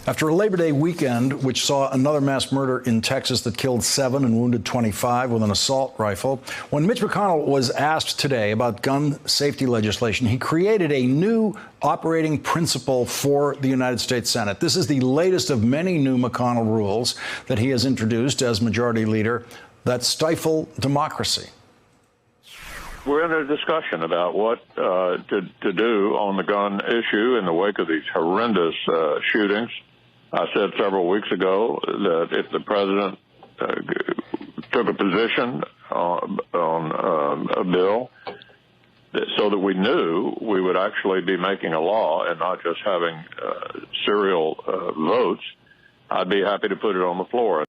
After a Labor Day weekend, which saw another mass murder in Texas that killed 7 and wounded 25 with an assault rifle, when Mitch McConnell was asked today about gun safety legislation, he created a new operating principle for the United States Senate. This is the latest of many new McConnell rules that he has introduced as majority leader that stifle democracy. We're in a discussion about what to do on the gun issue in the wake of these horrendous shootings. I said several weeks ago that if the president took a position on a bill so that we knew we would actually be making a law and not just having serial votes, I'd be happy to put it on the floor.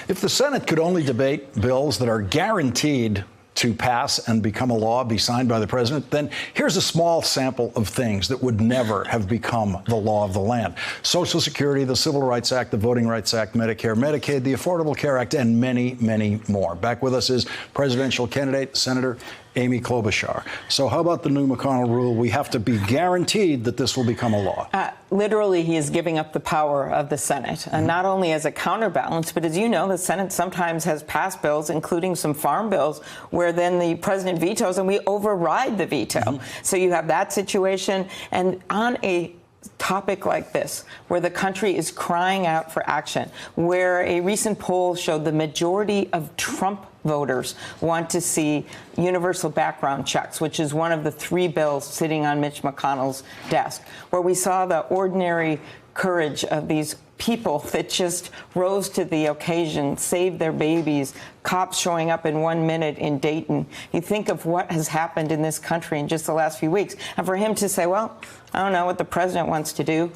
If the Senate could only debate bills that are guaranteed to pass and become a law, be signed by the president, then here's a small sample of things that would never have become the law of the land. Social Security, the Civil Rights Act, the Voting Rights Act, Medicare, Medicaid, the Affordable Care Act, and many, many more. Back with us is presidential candidate, Senator Amy Klobuchar. So how about the new McConnell rule? We have to be guaranteed that this will become a law. Literally, he is giving up the power of the Senate, not only as a counterbalance, but as you know, the Senate sometimes has passed bills, including some farm bills, where then the president vetoes and we override the veto. So you have that situation. And on a topic like this, where the country is crying out for action, where a recent poll showed the majority of Trump voters want to see universal background checks, which is one of the 3 bills sitting on Mitch McConnell's desk, where we saw the ordinary courage of these people that just rose to the occasion, saved their babies, cops showing up in 1 minute in Dayton. You think of what has happened in this country in just the last few weeks. And for him to say, well, I don't know what the president wants to do.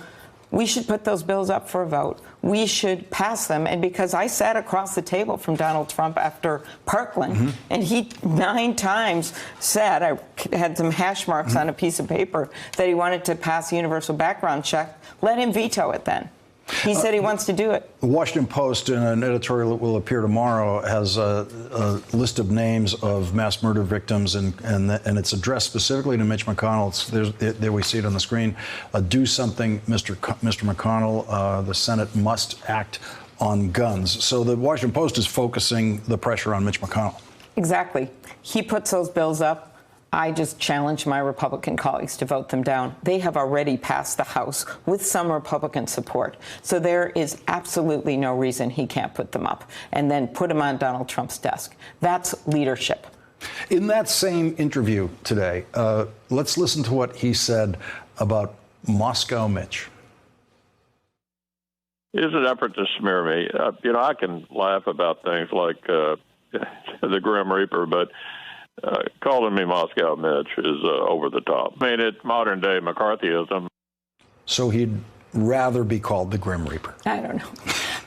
We should put those bills up for a vote. We should pass them. And because I sat across the table from Donald Trump after Parkland, and he 9 times said, I had some hash marks on a piece of paper, that he wanted to pass a universal background check, let him veto it then. He said he wants to do it. The Washington Post, in an editorial that will appear tomorrow, has a list of names of mass murder victims, and it's addressed specifically to Mitch McConnell. There we see it on the screen. Do something, Mr. McConnell. The Senate must act on guns. So the Washington Post is focusing the pressure on Mitch McConnell. Exactly. He puts those bills up. I just challenge my Republican colleagues to vote them down. They have already passed the House with some Republican support. So there is absolutely no reason he can't put them up and then put them on Donald Trump's desk. That's leadership. In that same interview today, let's listen to what he said about Moscow Mitch. It is an effort to smear me. I can laugh about things like the Grim Reaper, but calling me Moscow Mitch is over the top. I mean, it's modern day McCarthyism. So he'd rather be called the Grim Reaper? I don't know.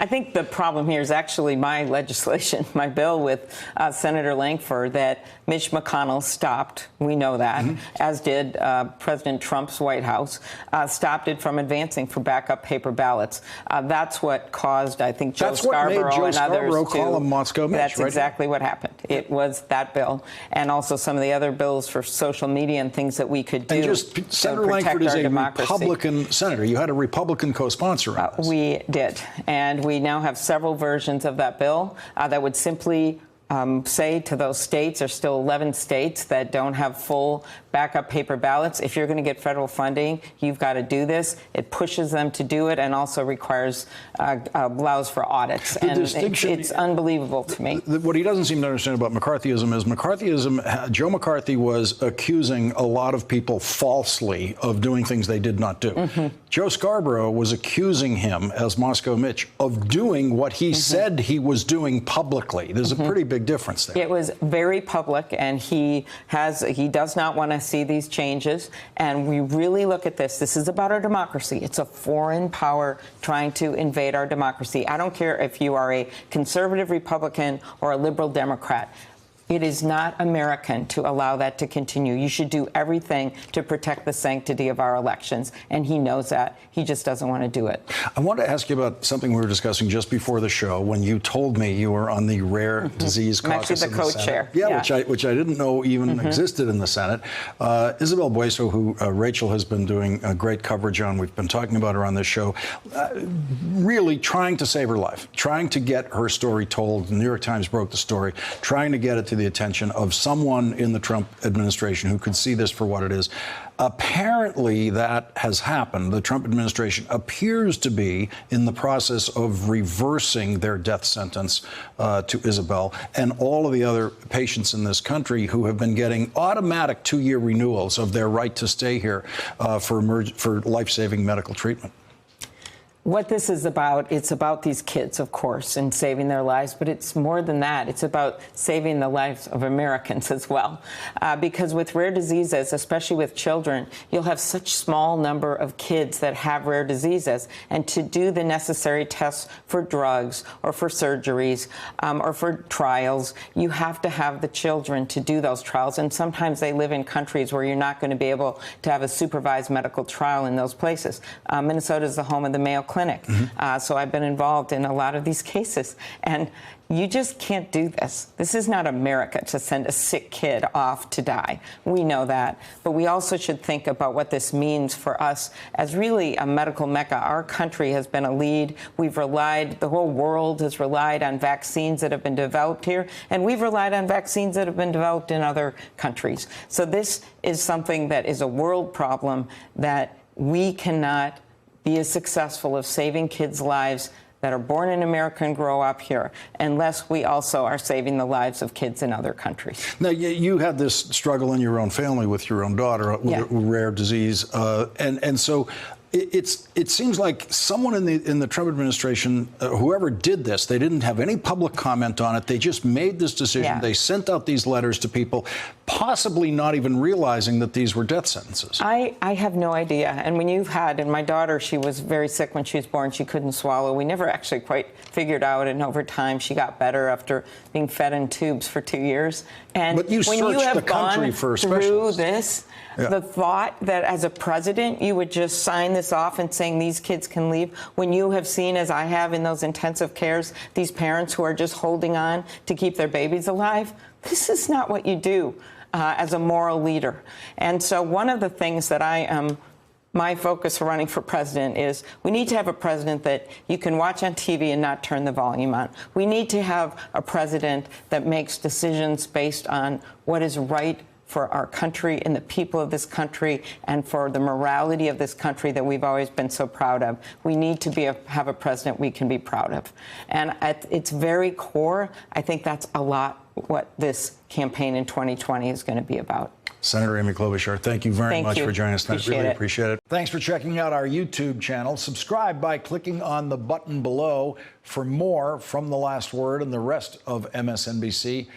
I think the problem here is actually my legislation, my bill with Senator Langford that Mitch McConnell stopped. We know that, as did President Trump's White House, stopped it from advancing for backup paper ballots. That's what caused, I think, Joe Scarborough and others to call him Moscow Mitch. That's exactly what happened. It was that bill, and also some of the other bills for social media and things that we could do. And just Senator Langford is a Republican senator. You had a Republican co-sponsor on this. We did, and we now have several versions of that bill that would simply say to those states, there's still 11 states that don't have full backup paper ballots. If you're going to get federal funding, you've got to do this. It pushes them to do it and also requires, allows for audits. And it's unbelievable to me. What he doesn't seem to understand about McCarthyism is Joe McCarthy was accusing a lot of people falsely of doing things they did not do. Joe Scarborough was accusing him, as Moscow Mitch, of doing what he said he was doing publicly. There's a pretty big difference there. It was very public, and he does not want to see these changes. And we really look at this. This is about our democracy. It's a foreign power trying to invade our democracy. I don't care if you are a conservative Republican or a liberal Democrat. It is not American to allow that to continue. You should do everything to protect the sanctity of our elections, and he knows that. He just doesn't want to do it. I want to ask you about something we were discussing just before the show when you told me you were on the Rare Disease Caucus. I'm actually the co-chair. Yeah. Which I didn't know even existed in the Senate. Isabel Bueso, who Rachel has been doing great coverage on, we've been talking about her on this show, really trying to save her life, trying to get her story told. The New York Times broke the story, trying to get it to the attention of someone in the Trump administration who could see this for what it is. Apparently, that has happened. The Trump administration appears to be in the process of reversing their death sentence to Isabel and all of the other patients in this country who have been getting automatic 2-year renewals of their right to stay here for life-saving medical treatment. What this is about, it's about these kids, of course, and saving their lives, but it's more than that. It's about saving the lives of Americans as well. Because with rare diseases, especially with children, you'll have such small number of kids that have rare diseases. And to do the necessary tests for drugs or for surgeries or for trials, you have to have the children to do those trials. And sometimes they live in countries where you're not going to be able to have a supervised medical trial in those places. Minnesota is the home of the Mayo Clinic. So I've been involved in a lot of these cases. And you just can't do this. This is not America to send a sick kid off to die. We know that. But we also should think about what this means for us as really a medical mecca. Our country has been a lead. The whole world has relied on vaccines that have been developed here. And we've relied on vaccines that have been developed in other countries. So this is something that is a world problem that we cannot be as successful of saving kids' lives that are born in America and grow up here, unless we also are saving the lives of kids in other countries. Now, you had this struggle in your own family with your own daughter with a rare disease, and so it seems like someone in the Trump administration, whoever did this, they didn't have any public comment on it. They just made this decision. Yeah. They sent out these letters to people, possibly not even realizing that these were death sentences. I have no idea. And when and my daughter, she was very sick when she was born. She couldn't swallow. We never actually quite figured out. And over time, she got better after being fed in tubes for 2 years. And but you when you searched have the country gone for through specialists. this, Yeah. the thought that as a president you would just sign this off and saying these kids can leave, when you have seen, as I have in those intensive cares, these parents who are just holding on to keep their babies alive, this is not what you do as a moral leader. And so one of the things that my focus for running for president is we need to have a president that you can watch on TV and not turn the volume on. We need to have a president that makes decisions based on what is right for our country and the people of this country and for the morality of this country that we've always been so proud of. We need to have a president we can be proud of. And at its very core, I think that's a lot what this campaign in 2020 is going to be about. Senator Amy Klobuchar, thank you very much for joining us tonight. Really appreciate it. Thanks for checking out our YouTube channel. Subscribe by clicking on the button below for more from The Last Word and the rest of MSNBC.